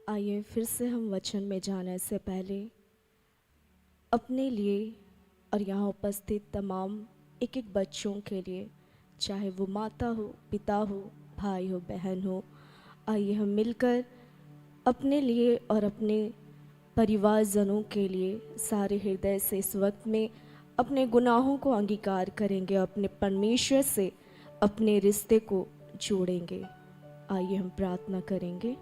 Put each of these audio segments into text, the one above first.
आइए फिर से हम वचन में जाने से पहले अपने लिए और यहाँ उपस्थित तमाम एक एक बच्चों के लिए, चाहे वो माता हो, पिता हो, भाई हो, बहन हो, आइए हम मिलकर अपने लिए और अपने परिवारजनों के लिए सारे हृदय से इस वक्त में अपने गुनाहों को अंगीकार करेंगे, अपने परमेश्वर से अपने रिश्ते को जोड़ेंगे। आइए हम प्रार्थना करेंगे।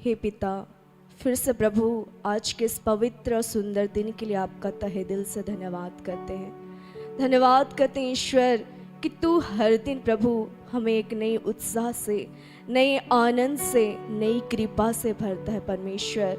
हे पिता, फिर से प्रभु आज के इस पवित्र और सुंदर दिन के लिए आपका तहे दिल से धन्यवाद करते हैं। धन्यवाद करते हैं ईश्वर कि तू हर दिन प्रभु हमें एक नई उत्साह से, नए आनंद से, नई कृपा से भरता है। परमेश्वर,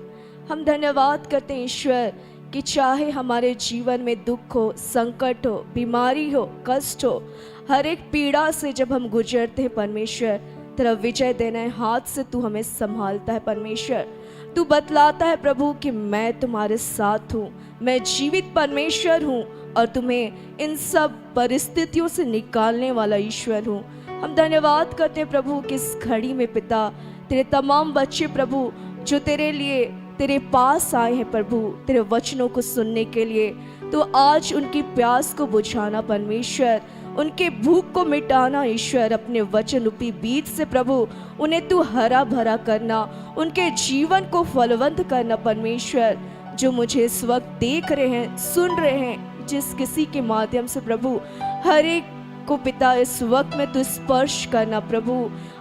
हम धन्यवाद करते हैं ईश्वर कि चाहे हमारे जीवन में दुख हो, संकट हो, बीमारी हो, कष्ट हो, हर एक पीड़ा से जब हम गुजरते हैं परमेश्वर, तेरा विजय देना है हाथ से तू हमें संभालता है। परमेश्वर, तू बतलाता है प्रभु कि मैं तुम्हारे साथ हूँ, मैं जीवित परमेश्वर हूँ और तुम्हें इन सब परिस्थितियों से निकालने वाला ईश्वर हूँ। हम धन्यवाद करते हैं प्रभु कि इस घड़ी में पिता, तेरे तमाम बच्चे प्रभु जो तेरे लिए तेरे पास आए हैं प्रभु, तेरे वचनों को सुनने के लिए, तो आज उनकी प्यास को बुझाना परमेश्वर, उनके भूख को मिटाना ईश्वर, अपने वचन रूपी बीज से प्रभु उन्हें तू हरा भरा करना, उनके जीवन को फलवंत करना। परमेश्वर, जो मुझे इस वक्त देख रहे हैं, सुन रहे हैं, जिस किसी के माध्यम से प्रभु हर एक को पिता इस वक्त में तू स्पर्श करना प्रभु।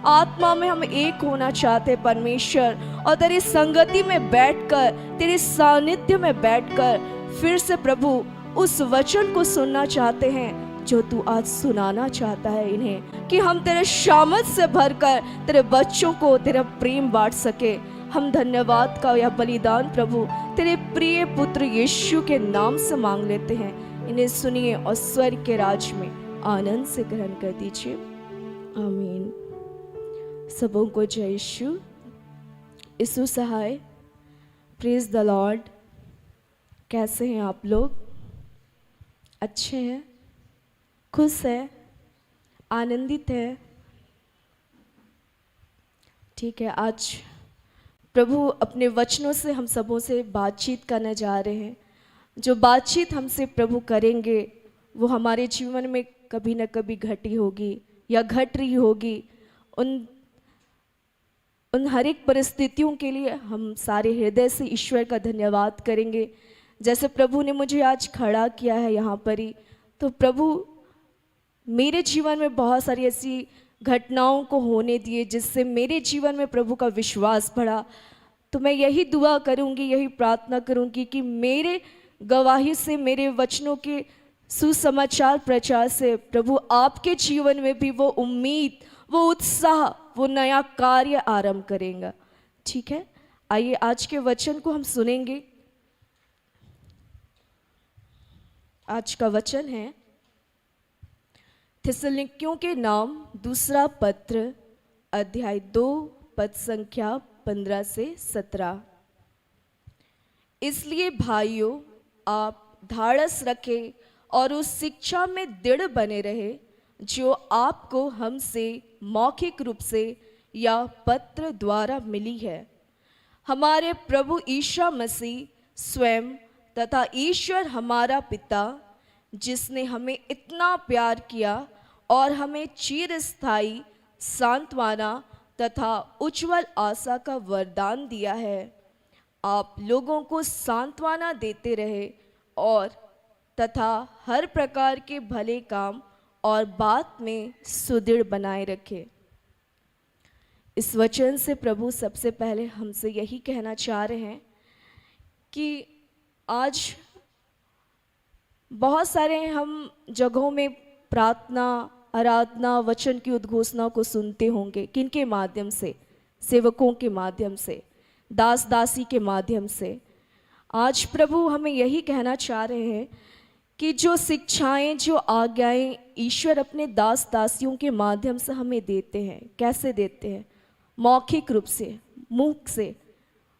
आत्मा में हम एक होना चाहते परमेश्वर, और तेरी संगति में बैठकर, तेरे सानिध्य में बैठकर फिर से प्रभु उस वचन को सुनना चाहते हैं जो तू आज सुनाना चाहता है इन्हें, कि हम तेरे शामत से भरकर तेरे बच्चों को तेरा प्रेम बांट सके। हम धन्यवाद का यह बलिदान प्रभु तेरे प्रिय पुत्र यीशु के नाम से मांग लेते हैं। इन्हें सुनिए और स्वर्ग के राज में आनंद से ग्रहण कर दीजिए। आमीन। सबों को जय यीशु। यीशु सहाय। Praise the Lord. कैसे हैं आप लोग? अच्छे हैं? खुश है? आनंदित है? ठीक है। आज प्रभु अपने वचनों से हम सबों से बातचीत करने जा रहे हैं। जो बातचीत हमसे प्रभु करेंगे वो हमारे जीवन में कभी न कभी घटी होगी या घट रही होगी। उन हर एक परिस्थितियों के लिए हम सारे हृदय से ईश्वर का धन्यवाद करेंगे। जैसे प्रभु ने मुझे आज खड़ा किया है यहाँ पर ही, तो प्रभु मेरे जीवन में बहुत सारी ऐसी घटनाओं को होने दिए जिससे मेरे जीवन में प्रभु का विश्वास बढ़ा। तो मैं यही दुआ करूँगी, यही प्रार्थना करूँगी कि मेरे गवाही से, मेरे वचनों के सुसमाचार प्रचार से प्रभु आपके जीवन में भी वो उम्मीद, वो उत्साह, वो नया कार्य आरंभ करेगा। ठीक है, आइए आज के वचन को हम सुनेंगे। आज का वचन है थिस्सलुनीकियों के नाम दूसरा पत्र, अध्याय 2, पद संख्या 15 से 17। इसलिए भाइयों, आप धाड़स रखें और उस शिक्षा में दृढ़ बने रहे जो आपको हमसे मौखिक रूप से या पत्र द्वारा मिली है। हमारे प्रभु ईसा मसीह स्वयं तथा ईश्वर हमारा पिता, जिसने हमें इतना प्यार किया और हमें चिरस्थायी सांत्वना तथा उज्ज्वल आशा का वरदान दिया है, आप लोगों को सांत्वना देते रहे और तथा हर प्रकार के भले काम और बात में सुदृढ़ बनाए रखे। इस वचन से प्रभु सबसे पहले हमसे यही कहना चाह रहे हैं कि आज बहुत सारे हम जगहों में प्रार्थना, आराधना, वचन की उद्घोषणा को सुनते होंगे। किनके माध्यम से? सेवकों के माध्यम से, दास दासी के माध्यम से। आज प्रभु हमें यही कहना चाह रहे हैं कि जो शिक्षाएं, जो आज्ञाएं ईश्वर अपने दास दासियों के माध्यम से हमें देते हैं, कैसे देते हैं? मौखिक रूप से,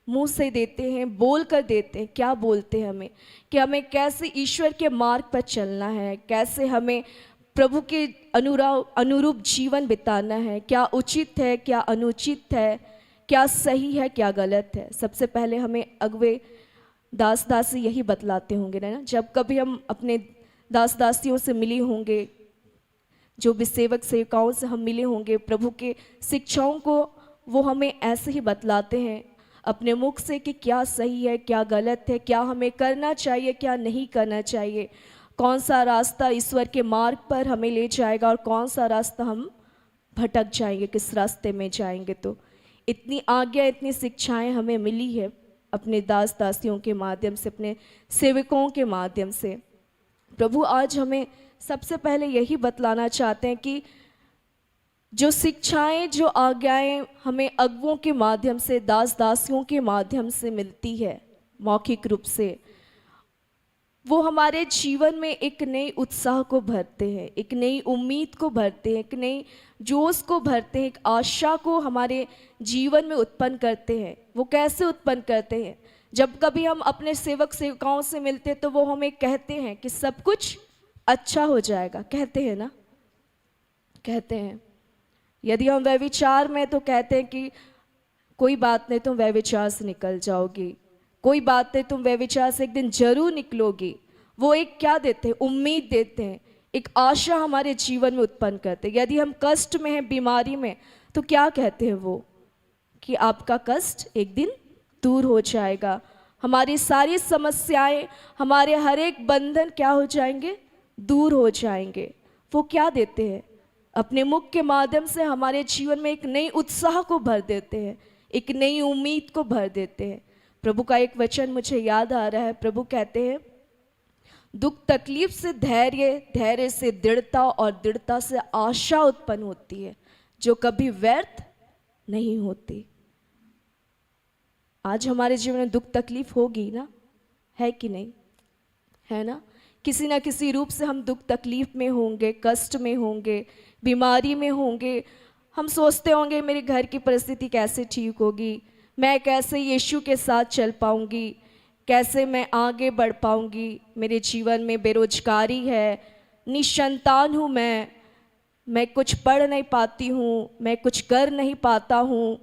मुंह से देते हैं, बोल कर देते हैं। क्या बोलते हैं हमें? कि हमें कैसे ईश्वर के मार्ग पर चलना है, कैसे हमें प्रभु के अनुरूप जीवन बिताना है, क्या उचित है, क्या अनुचित है, क्या सही है क्या गलत है। सबसे पहले हमें अगुवे दास दासी यही बतलाते होंगे ना, जब कभी हम अपने दास दासियों से मिले होंगे, जो भी सेवक सेविकाओं से हम मिले होंगे, प्रभु के शिक्षाओं को वो हमें ऐसे ही बतलाते हैं अपने मुख से कि क्या सही है क्या गलत है, क्या हमें करना चाहिए क्या नहीं करना चाहिए, कौन सा रास्ता ईश्वर के मार्ग पर हमें ले जाएगा और कौन सा रास्ता हम भटक जाएंगे, किस रास्ते में जाएंगे। तो इतनी आज्ञा इतनी शिक्षाएं हमें मिली है अपने दास दासियों के माध्यम से, अपने सेवकों के माध्यम से। प्रभु आज हमें सबसे पहले यही बतलाना चाहते हैं कि जो शिक्षाएं जो आज्ञाएं हमें अगुवों के माध्यम से, दास दासियों के माध्यम से मिलती है मौखिक रूप से, वो हमारे जीवन में एक नए उत्साह को भरते हैं, एक नई उम्मीद को भरते हैं, एक नई जोश को भरते हैं, एक आशा को हमारे जीवन में उत्पन्न करते हैं। वो कैसे उत्पन्न करते हैं? जब कभी हम अपने सेवक सेविकाओं से मिलते हैं तो वो हमें कहते हैं कि सब कुछ अच्छा हो जाएगा, कहते हैं ना, कहते हैं। यदि हम व्यभिचार में तो कहते हैं कि कोई बात नहीं, तुम व्यभिचार से निकल जाओगी, कोई बात नहीं, तुम व्यभिचार से एक दिन जरूर निकलोगी। वो एक क्या देते हैं? उम्मीद देते हैं, एक आशा हमारे जीवन में उत्पन्न करते हैं। यदि हम कष्ट में हैं, बीमारी में, तो क्या कहते हैं वो? कि आपका कष्ट एक दिन दूर हो जाएगा, हमारी सारी समस्याएं, हमारे हर एक बंधन क्या हो जाएंगे? दूर हो जाएंगे। वो क्या देते हैं? अपने मुख के माध्यम से हमारे जीवन में एक नई उत्साह को भर देते हैं, एक नई उम्मीद को भर देते हैं। प्रभु का एक वचन मुझे याद आ रहा है। प्रभु कहते हैं, दुख तकलीफ से धैर्य, धैर्य से दृढ़ता और दृढ़ता से आशा उत्पन्न होती है, जो कभी व्यर्थ नहीं होती। आज हमारे जीवन में दुख तकलीफ होगी ना, है कि नहीं? है ना? किसी ना किसी रूप से हम दुख तकलीफ में होंगे, कष्ट में होंगे, बीमारी में होंगे। हम सोचते होंगे मेरे घर की परिस्थिति कैसे ठीक होगी, मैं कैसे यीशु के साथ चल पाऊंगी, कैसे मैं आगे बढ़ पाऊंगी, मेरे जीवन में बेरोजगारी है, निसंतान हूँ मैं कुछ पढ़ नहीं पाती हूँ, मैं कुछ कर नहीं पाता हूँ,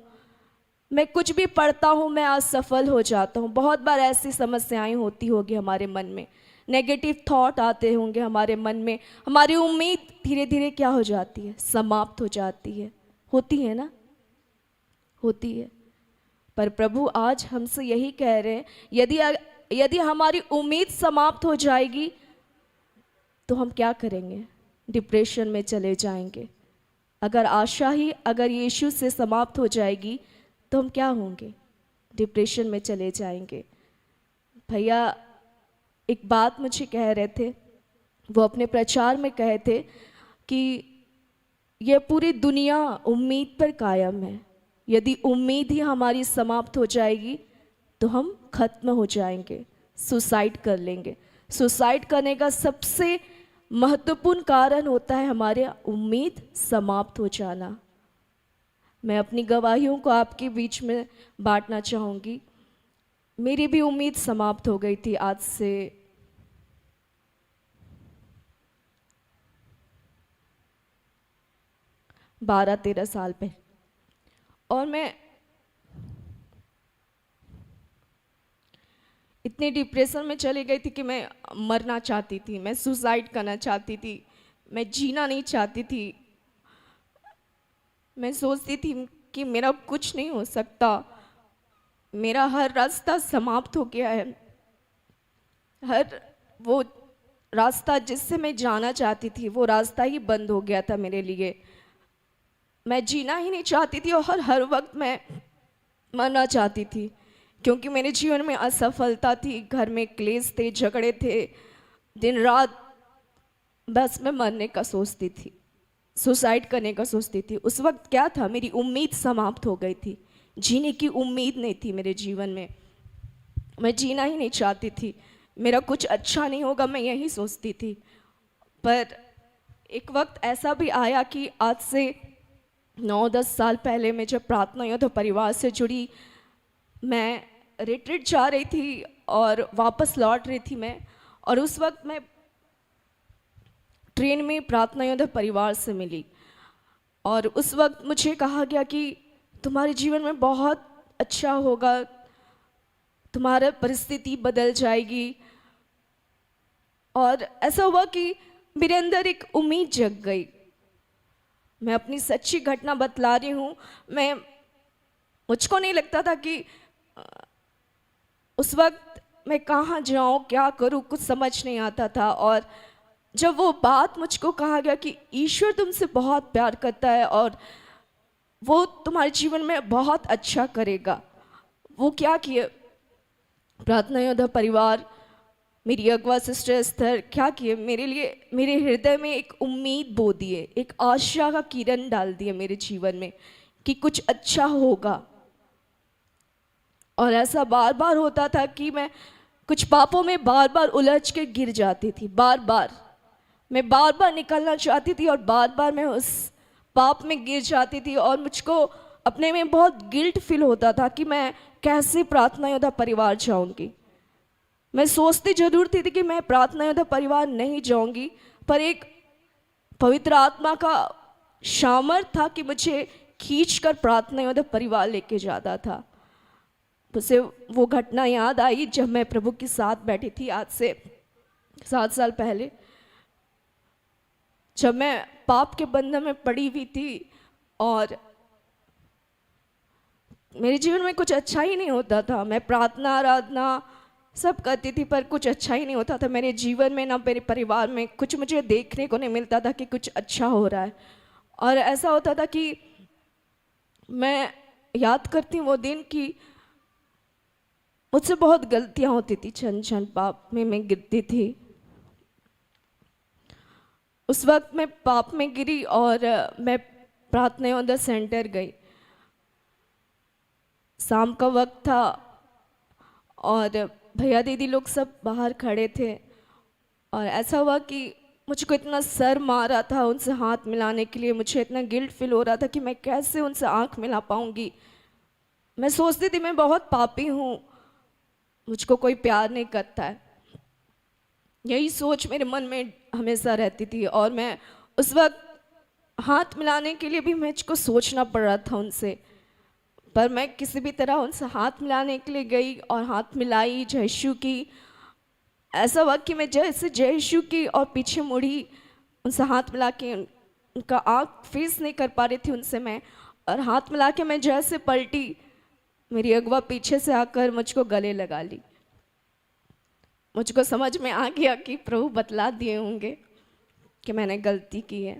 मैं कुछ भी पढ़ता हूँ मैं असफल हो जाता हूँ। बहुत बार ऐसी समस्याएं होती होगी हमारे मन में, नेगेटिव थॉट आते होंगे हमारे मन में, हमारी उम्मीद धीरे धीरे क्या हो जाती है? समाप्त हो जाती है। होती है ना? होती है। पर प्रभु आज हमसे यही कह रहे हैं, यदि हमारी उम्मीद समाप्त हो जाएगी तो हम क्या करेंगे? डिप्रेशन में चले जाएंगे। अगर आशा ही अगर यीशु से समाप्त हो जाएगी तो हम क्या होंगे? डिप्रेशन में चले जाएंगे। भैया एक बात मुझे कह रहे थे, वो अपने प्रचार में कहे थे कि यह पूरी दुनिया उम्मीद पर कायम है। यदि उम्मीद ही हमारी समाप्त हो जाएगी तो हम खत्म हो जाएंगे, सुसाइड कर लेंगे। सुसाइड करने का सबसे महत्वपूर्ण कारण होता है हमारे उम्मीद समाप्त हो जाना। मैं अपनी गवाहियों को आपके बीच में बांटना चाहूँगी। मेरी भी उम्मीद समाप्त हो गई थी आज से 12-13 साल पहले, और मैं इतनी डिप्रेशन में चली गई थी कि मैं मरना चाहती थी, मैं सुसाइड करना चाहती थी, मैं जीना नहीं चाहती थी। मैं सोचती थी कि मेरा कुछ नहीं हो सकता, मेरा हर रास्ता समाप्त हो गया है, हर वो रास्ता जिससे मैं जाना चाहती थी वो रास्ता ही बंद हो गया था मेरे लिए। मैं जीना ही नहीं चाहती थी और हर वक्त मैं मरना चाहती थी, क्योंकि मेरे जीवन में असफलता थी, घर में क्लेश थे, झगड़े थे, दिन रात बस मैं मरने का सोचती थी, सुसाइड करने का सोचती थी। उस वक्त क्या था? मेरी उम्मीद समाप्त हो गई थी, जीने की उम्मीद नहीं थी मेरे जीवन में, मैं जीना ही नहीं चाहती थी, मेरा कुछ अच्छा नहीं होगा, मैं यही सोचती थी। पर एक वक्त ऐसा भी आया कि आज से 9-10 साल पहले मैं जब प्रार्थना योद्धा परिवार से जुड़ी, मैं रिट्रीट जा रही थी और वापस लौट रही थी मैं, और उस वक्त मैं ट्रेन में प्रार्थना योद्धा परिवार से मिली, और उस वक्त मुझे कहा गया कि तुम्हारे जीवन में बहुत अच्छा होगा, तुम्हारा परिस्थिति बदल जाएगी। और ऐसा हुआ कि मेरे अंदर एक उम्मीद जग गई। मैं अपनी सच्ची घटना बतला रही हूँ। मुझको नहीं लगता था कि उस वक्त मैं कहाँ जाऊँ, क्या करूँ, कुछ समझ नहीं आता था। और जब वो बात मुझको कहा गया कि ईश्वर तुमसे बहुत प्यार करता है और वो तुम्हारे जीवन में बहुत अच्छा करेगा, वो क्या किए, प्रार्थना योद्धा परिवार, मेरी अगवा सिस्टर एस्थर क्या किए, मेरे लिए, मेरे हृदय में एक उम्मीद बो दिए, एक आशा का किरण डाल दिए मेरे जीवन में कि कुछ अच्छा होगा। और ऐसा बार बार होता था कि मैं कुछ पापों में बार बार उलझ के गिर जाती थी। मैं बार बार निकलना चाहती थी और बार बार मैं उस पाप में गिर जाती थी। और मुझको अपने में बहुत गिल्ट फील होता था कि मैं कैसे प्रार्थना योद्धा परिवार जाऊंगी। मैं सोचती जरूर थी कि मैं प्रार्थना योद्धा परिवार नहीं जाऊंगी, पर एक पवित्र आत्मा का सामर्थ था कि मुझे खींचकर प्रार्थना योद्धा परिवार लेके जाता था। उसे वो घटना याद आई जब मैं प्रभु के साथ बैठी थी आज से 7 साल पहले, जब मैं पाप के बंधन में पड़ी हुई थी और मेरे जीवन में कुछ अच्छा ही नहीं होता था। मैं प्रार्थना आराधना सब करती थी पर कुछ अच्छा ही नहीं होता था मेरे जीवन में, ना मेरे परिवार में कुछ मुझे देखने को नहीं मिलता था कि कुछ अच्छा हो रहा है। और ऐसा होता था कि मैं याद करती हूँ वो दिन कि मुझसे बहुत गलतियाँ होती थी, छन छन पाप में मैं गिरती थी। उस वक्त मैं पाप में गिरी और मैं प्रार्थना योद्धा सेंटर गई। शाम का वक्त था और भैया दीदी लोग सब बाहर खड़े थे। और ऐसा हुआ कि मुझको इतना सर मारा था उनसे हाथ मिलाने के लिए, मुझे इतना गिल्ट फील हो रहा था कि मैं कैसे उनसे आंख मिला पाऊंगी। मैं सोचती थी मैं बहुत पापी हूँ, मुझको कोई प्यार नहीं करता है, यही सोच मेरे मन में हमेशा रहती थी। और मैं उस वक्त हाथ मिलाने के लिए भी मुझको सोचना पड़ रहा था उनसे, पर मैं किसी भी तरह उनसे हाथ मिलाने के लिए गई और हाथ मिलाई जय यीशु की। ऐसा हुआ कि मैं जैसे जय यीशु की और पीछे मुड़ी, उनसे हाथ मिला के उनका आँख फेस नहीं कर पा रही थी उनसे मैं, और हाथ मिला के मैं जैसे पलटी, मेरी अगवा पीछे से आकर मुझको गले लगा ली। मुझको समझ में आ गया कि प्रभु बतला दिए होंगे कि मैंने गलती की है,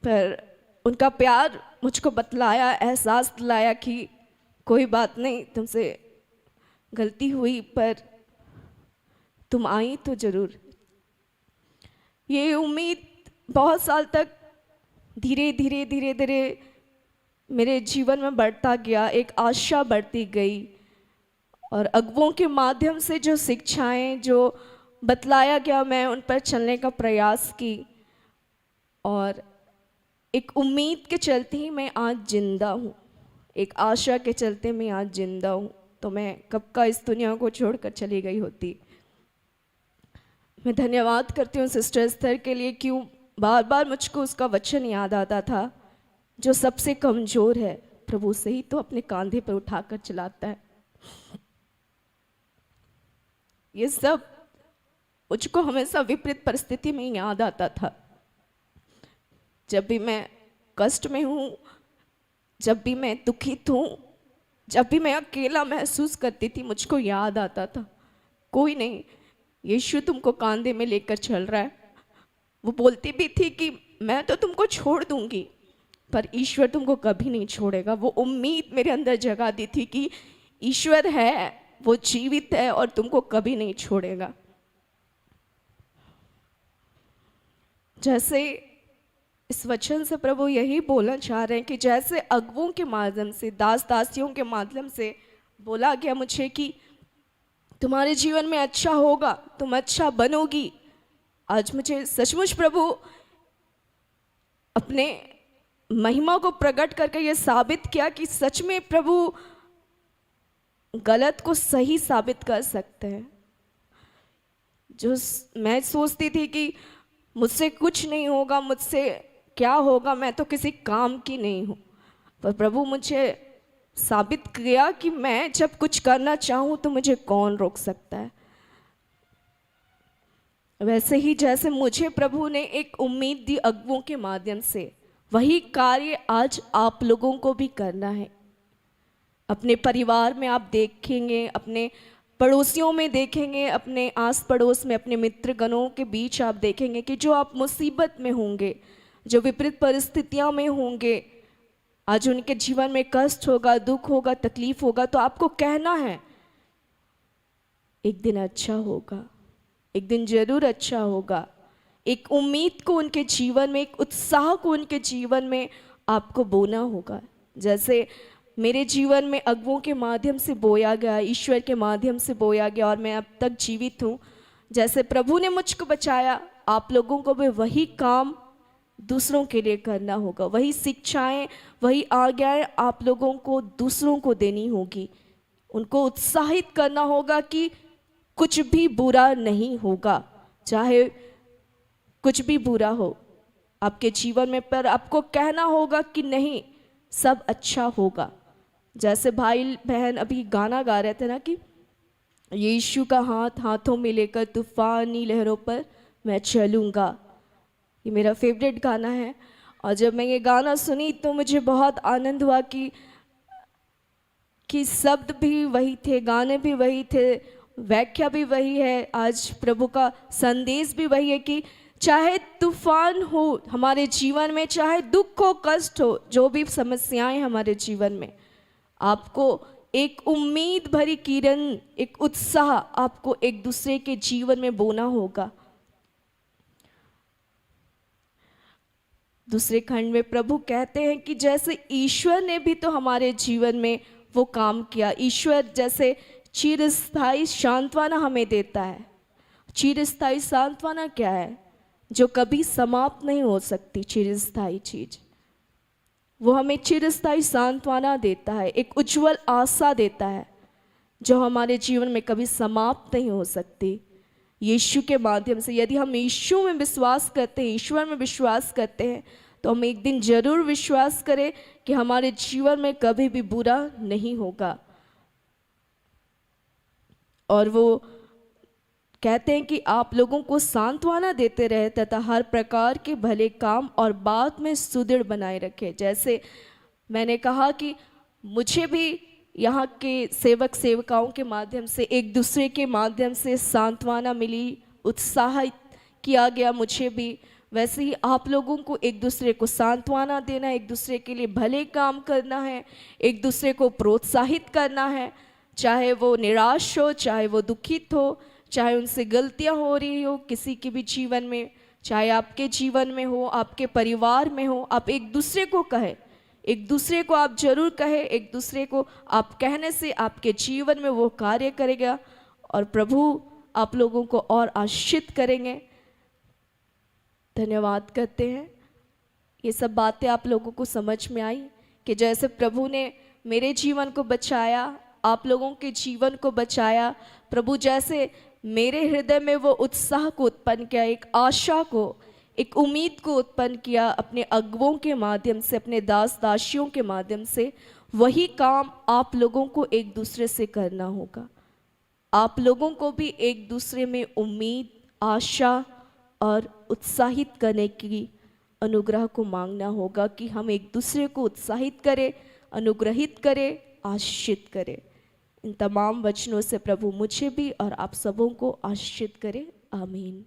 पर उनका प्यार मुझको बतलाया, एहसास दिलाया कि कोई बात नहीं, तुमसे गलती हुई पर तुम आई तो जरूर। ये उम्मीद बहुत साल तक धीरे धीरे धीरे धीरे मेरे जीवन में बढ़ता गया, एक आशा बढ़ती गई। और अगुवों के माध्यम से जो शिक्षाएं जो बतलाया गया, मैं उन पर चलने का प्रयास की और एक उम्मीद के चलते ही मैं आज जिंदा हूँ, एक आशा के चलते मैं आज जिंदा हूँ। तो मैं कब का इस दुनिया को छोड़कर चली गई होती। मैं धन्यवाद करती हूँ सिस्टर एस्थर के लिए, क्यों बार बार मुझको उसका वचन याद आता था, जो सबसे कमज़ोर है प्रभु से ही तो अपने कंधे पर उठाकर चलाता है। ये सब मुझको हमेशा विपरीत परिस्थिति में याद आता था। जब भी मैं कष्ट में हूँ, जब भी मैं दुखित हूँ, जब भी मैं अकेला महसूस करती थी, मुझको याद आता था कोई नहीं, यीशु तुमको कंधे में लेकर चल रहा है। वो बोलती भी थी कि मैं तो तुमको छोड़ दूंगी पर ईश्वर तुमको कभी नहीं छोड़ेगा। वो उम्मीद मेरे अंदर जगा दी थी कि ईश्वर है, वो जीवित है और तुमको कभी नहीं छोड़ेगा। जैसे इस वचन से प्रभु यही बोलना चाह रहे हैं कि जैसे अगुवों के माध्यम से, दास दासियों के माध्यम से बोला गया मुझे कि तुम्हारे जीवन में अच्छा होगा, तुम अच्छा बनोगी, आज मुझे सचमुच प्रभु अपने महिमा को प्रकट करके ये साबित किया कि सच में प्रभु गलत को सही साबित कर सकते हैं। जो मैं सोचती थी कि मुझसे कुछ नहीं होगा, मुझसे क्या होगा, मैं तो किसी काम की नहीं हूँ, पर प्रभु मुझे साबित किया कि मैं जब कुछ करना चाहूँ तो मुझे कौन रोक सकता है। वैसे ही जैसे मुझे प्रभु ने एक उम्मीद दी अगुओं के माध्यम से, वही कार्य आज आप लोगों को भी करना है। अपने परिवार में आप देखेंगे, अपने पड़ोसियों में देखेंगे, अपने आस पड़ोस में, अपने मित्रगणों के बीच आप देखेंगे कि जो आप मुसीबत में होंगे, जो विपरीत परिस्थितियों में होंगे, आज उनके जीवन में कष्ट होगा, दुख होगा, तकलीफ होगा, तो आपको कहना है एक दिन अच्छा होगा, एक दिन जरूर अच्छा होगा। एक उम्मीद को उनके जीवन में, एक उत्साह को उनके जीवन में आपको बोना होगा। जैसे मेरे जीवन में अगुओं के माध्यम से बोया गया, ईश्वर के माध्यम से बोया गया और मैं अब तक जीवित हूँ। जैसे प्रभु ने मुझको बचाया, आप लोगों को भी वही काम दूसरों के लिए करना होगा। वही शिक्षाएं, वही आज्ञाएं आप लोगों को दूसरों को देनी होगी। उनको उत्साहित करना होगा कि कुछ भी बुरा नहीं होगा, चाहे कुछ भी बुरा हो आपके जीवन में, पर आपको कहना होगा कि नहीं, सब अच्छा होगा। जैसे भाई बहन अभी गाना गा रहे थे ना कि यीशु का हाथ हाथों में लेकर तूफानी लहरों पर मैं चलूँगा, ये मेरा फेवरेट गाना है। और जब मैं ये गाना सुनी तो मुझे बहुत आनंद हुआ कि शब्द भी वही थे, गाने भी वही थे, व्याख्या भी वही है। आज प्रभु का संदेश भी वही है कि चाहे तूफान हो हमारे जीवन में, चाहे दुख हो, कष्ट हो, जो भी समस्याएं हमारे जीवन में, आपको एक उम्मीद भरी किरण, एक उत्साह आपको एक दूसरे के जीवन में बोना होगा। दूसरे खंड में प्रभु कहते हैं कि जैसे ईश्वर ने भी तो हमारे जीवन में वो काम किया। ईश्वर जैसे चिरस्थायी सांत्वना हमें देता है। चिरस्थायी सांत्वना क्या है? जो कभी समाप्त नहीं हो सकती चिरस्थायी चीज, वो हमें चिरस्थायी सांत्वना देता है, एक उज्जवल आशा देता है जो हमारे जीवन में कभी समाप्त नहीं हो सकती। यीशु के माध्यम से यदि हम यीशु में विश्वास करते हैं, ईश्वर में विश्वास करते हैं, तो हम एक दिन जरूर विश्वास करें कि हमारे जीवन में कभी भी बुरा नहीं होगा। और वो कहते हैं कि आप लोगों को सांत्वना देते रहे तथा हर प्रकार के भले काम और बात में सुदृढ़ बनाए रखे। जैसे मैंने कहा कि मुझे भी यहाँ के सेवक सेविकाओं के माध्यम से, एक दूसरे के माध्यम से सांत्वना मिली, उत्साहित किया गया मुझे भी। वैसे ही आप लोगों को एक दूसरे को सांत्वना देना, एक दूसरे के लिए भले काम करना है, एक दूसरे को प्रोत्साहित करना है, चाहे वो निराश हो, चाहे वो दुखित हो, चाहे उनसे गलतियां हो रही हो किसी के भी जीवन में, चाहे आपके जीवन में हो, आपके परिवार में हो, आप एक दूसरे को कहें, एक दूसरे को आप जरूर कहें। एक दूसरे को आप कहने से आपके जीवन में वो कार्य करेगा और प्रभु आप लोगों को और आशीषित करेंगे। धन्यवाद करते हैं। ये सब बातें आप लोगों को समझ में आई कि जैसे प्रभु ने मेरे जीवन को बचाया, आप लोगों के जीवन को बचाया, प्रभु जैसे मेरे हृदय में वो उत्साह को उत्पन्न किया, एक आशा को, एक उम्मीद को उत्पन्न किया अपने अगुओं के माध्यम से, अपने दास दासियों के माध्यम से, वही काम आप लोगों को एक दूसरे से करना होगा। आप लोगों को भी एक दूसरे में उम्मीद, आशा और उत्साहित करने की अनुग्रह को मांगना होगा कि हम एक दूसरे को उत्साहित करें, अनुग्रहित करें, आशीषित करें। इन तमाम वचनों से प्रभु मुझे भी और आप सबों को आशीषित करे। आमीन।